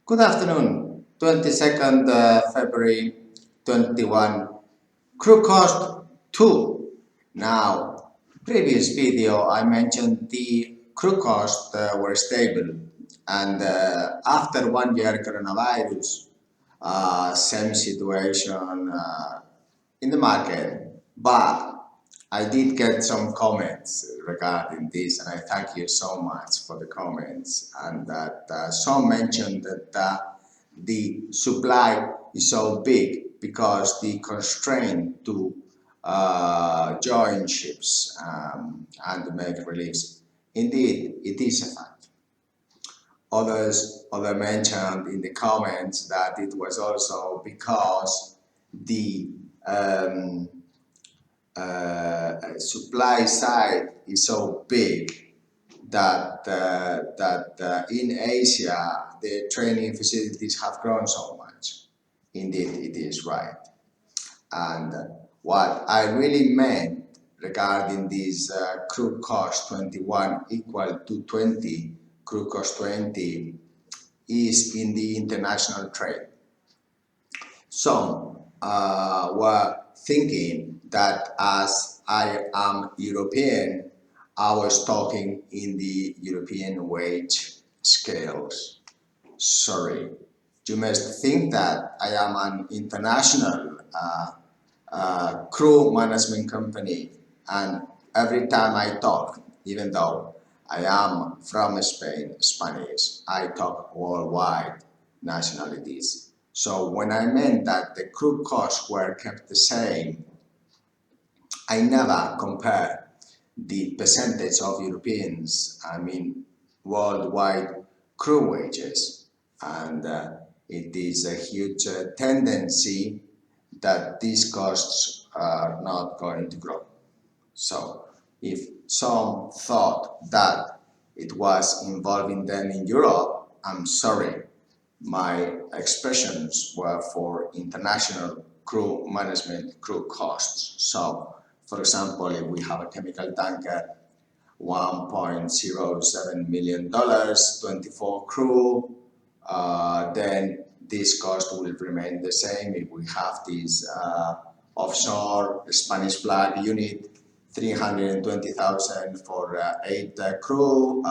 Good afternoon, 22nd February 21, crew cost 2. Now, previous video I mentioned the crew costs were stable, and after 1 year coronavirus, same situation in the market, but I did get some comments regarding this, and I thank you so much for the comments. And that some mentioned that the supply is so big because the constraint to join ships and make reliefs. Indeed, it is a fact. Others mentioned in the comments that it was also because the supply side is so big that in Asia the training facilities have grown so much. Indeed, it is right. And what I really meant regarding this crew cost 21 equal to 20, crew cost 20 is in the international trade. Some were thinking that as I am European, I was talking in the European wage scales. Sorry, you must think that I am an international crew management company, and every time I talk, even though I am from Spain, Spanish, I talk worldwide nationalities. So when I meant that the crew costs were kept the same, I never compare the percentage of Europeans, I mean worldwide crew wages, and it is a huge tendency that these costs are not going to grow. So if some thought that it was involving them in Europe, I'm sorry, my expressions were for international crew management, crew costs. So for example, if we have a chemical tanker, $1.07 million, 24 crew, then this cost will remain the same. If we have this offshore Spanish flag unit, 320,000 for 8 crew,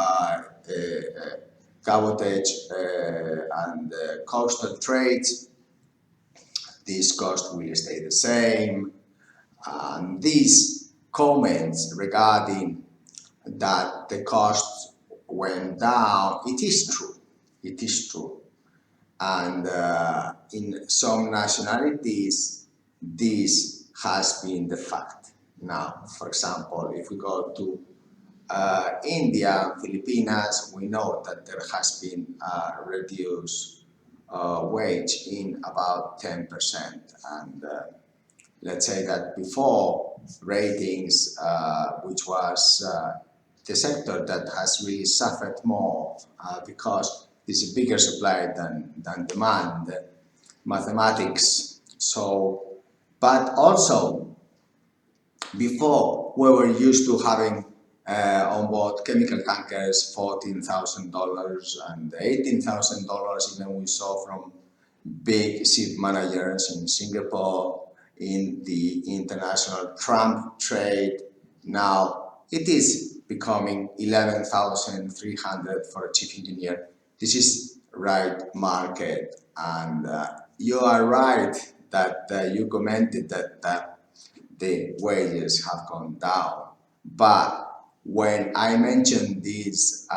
cabotage and coastal trades, this cost will stay the same. And these comments regarding that the costs went down, it is true. It is true. And in some nationalities, this has been the fact. Now, for example, if we go to India, Filipinas, we know that there has been a reduced wage in about 10%. And let's say that before ratings, which was the sector that has really suffered more because there's a bigger supply than demand, mathematics. So, but also before we were used to having on board chemical tankers $14,000 and $18,000, even we saw from big ship managers in Singapore, in the international Trump trade. Now it is becoming 11,300 for a chief engineer. This is right market, and you are right that you commented that the wages have gone down. But when I mentioned this,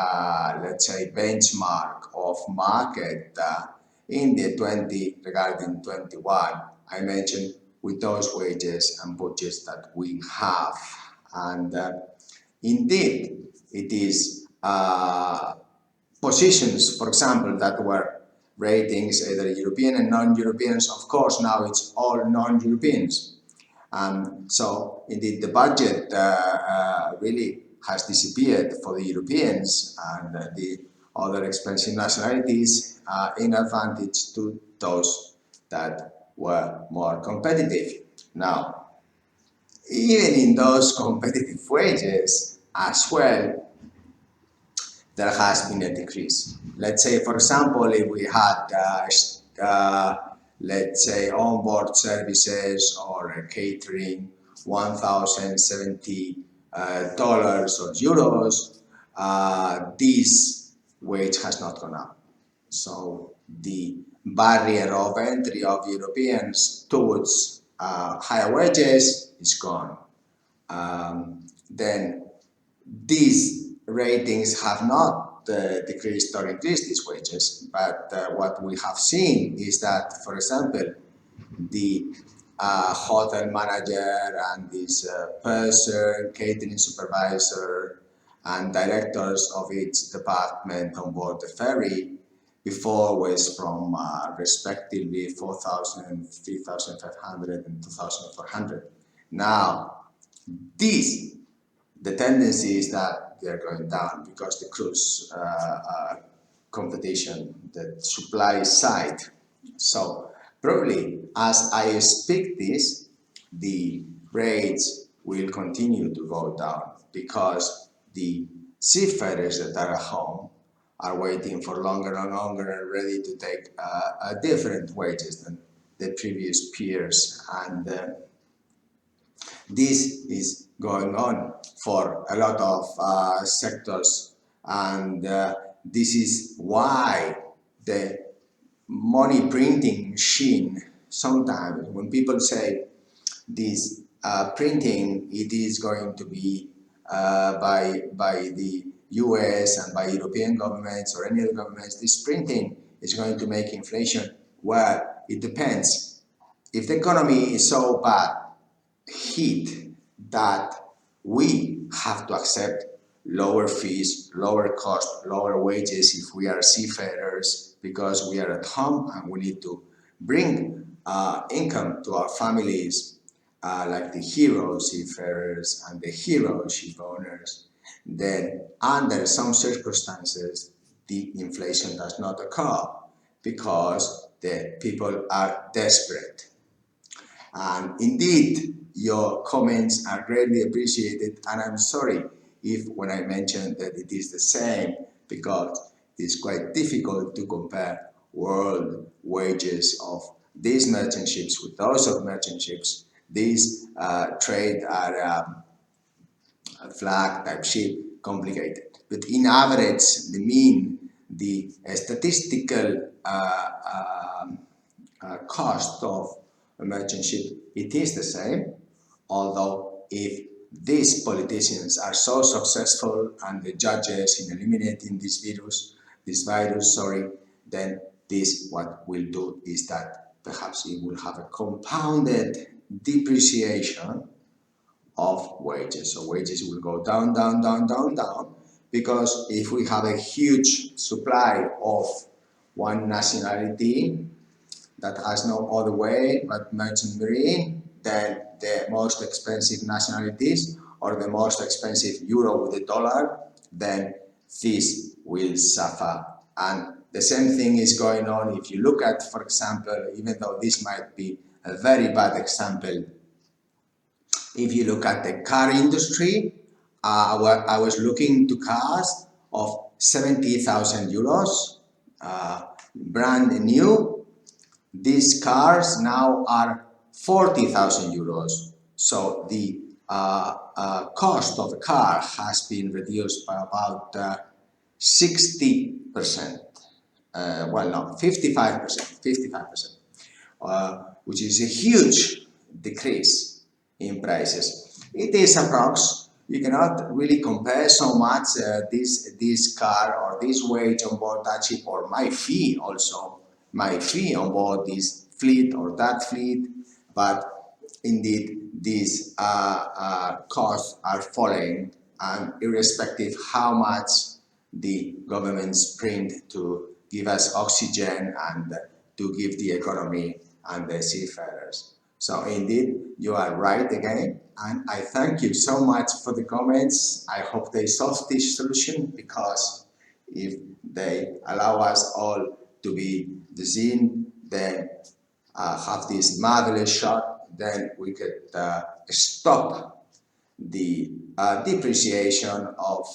let's say, benchmark of market in the 20 regarding 21, I mentioned with those wages and budgets that we have. And indeed, it is positions, for example, that were ratings either European and non-Europeans. Of course, now it's all non-Europeans. So indeed, the budget really has disappeared for the Europeans, and the other expensive nationalities in advantage to those that were more competitive. Now, even in those competitive wages as well, there has been a decrease. Let's say, for example, if we had, let's say, onboard services or catering, $1,070 or euros, this wage has not gone up. So the barrier of entry of Europeans towards higher wages is gone. Then these ratings have not decreased or increased these wages, but what we have seen is that, for example, the hotel manager and this purser, catering supervisor, and directors of each department on board the ferry before was from respectively 4,000, 3,500, and 2,400. Now, this the tendency is that they're going down because the cruise competition, the supply side. So probably as I speak this, the rates will continue to go down because the seafarers that are at home are waiting for longer and longer and ready to take different wages than the previous peers, and this is going on for a lot of sectors, and this is why the money printing machine, sometimes when people say this printing, it is going to be by the US and by European governments or any other governments, this printing is going to make inflation. Well, it depends. If the economy is so bad hit that we have to accept lower fees, lower cost, lower wages if we are seafarers because we are at home and we need to bring income to our families, like the hero seafarers and the hero ship owners. Then under some circumstances the inflation does not occur because the people are desperate. And indeed, your comments are greatly appreciated, and I'm sorry if when I mentioned that it is the same, because it's quite difficult to compare world wages of these merchant ships with those of merchant ships. These trade are flag type ship, complicated. But in average, the mean, the statistical cost of a merchant ship, it is the same, although if these politicians are so successful and the judges in eliminating this virus, then this what will do is that perhaps it will have a compounded depreciation of wages. So wages will go down, down, down, down, down, because if we have a huge supply of one nationality that has no other way but merchant marine, then the most expensive nationalities or the most expensive euro with the dollar, then this will suffer. And the same thing is going on if you look at, for example, even though this might be a very bad example, if you look at the car industry, I was looking to cars of 70,000 euros, brand new. These cars now are 40,000 euros. So the cost of a car has been reduced by about 60%. Well, no, 55%, which is a huge decrease in prices. It is approx. You cannot really compare so much this car or this wage on board that ship, or my fee also, my fee on board this fleet or that fleet, but indeed these costs are falling, and irrespective how much the governments print to give us oxygen and to give the economy and the seafarers. So indeed, you are right again, and I thank you so much for the comments. I hope they solve this solution, because if they allow us all to be the scene, then have this marvelous shot, then we could stop the depreciation of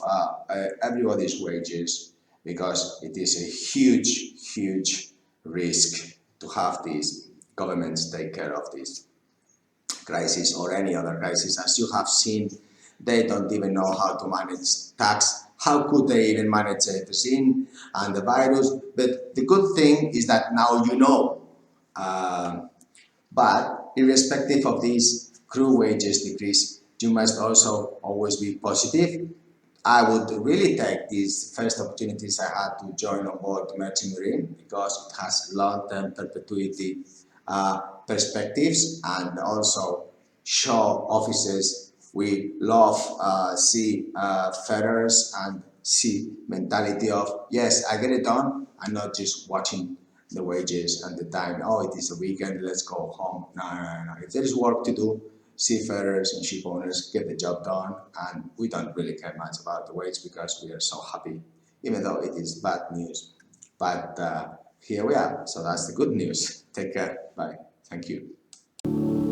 everybody's wages, because it is a huge risk to have these governments take care of this crisis or any other crisis. As you have seen, they don't even know how to manage tax. How could they even manage the vaccine and the virus? But the good thing is that now you know. But irrespective of this crew wages decrease, you must also always be positive. I would really take these first opportunities I had to join on board Merchant Marine, because it has long-term perpetuity perspectives, and also show officers we love seafarers and sea mentality of, yes, I get it done. I'm not just watching the wages and the time. Oh, it is a weekend, let's go home. No. If there is work to do, seafarers and ship owners get the job done, and we don't really care much about the wage because we are so happy, even though it is bad news. But here we are, so that's the good news. Take care. Bye. Thank you.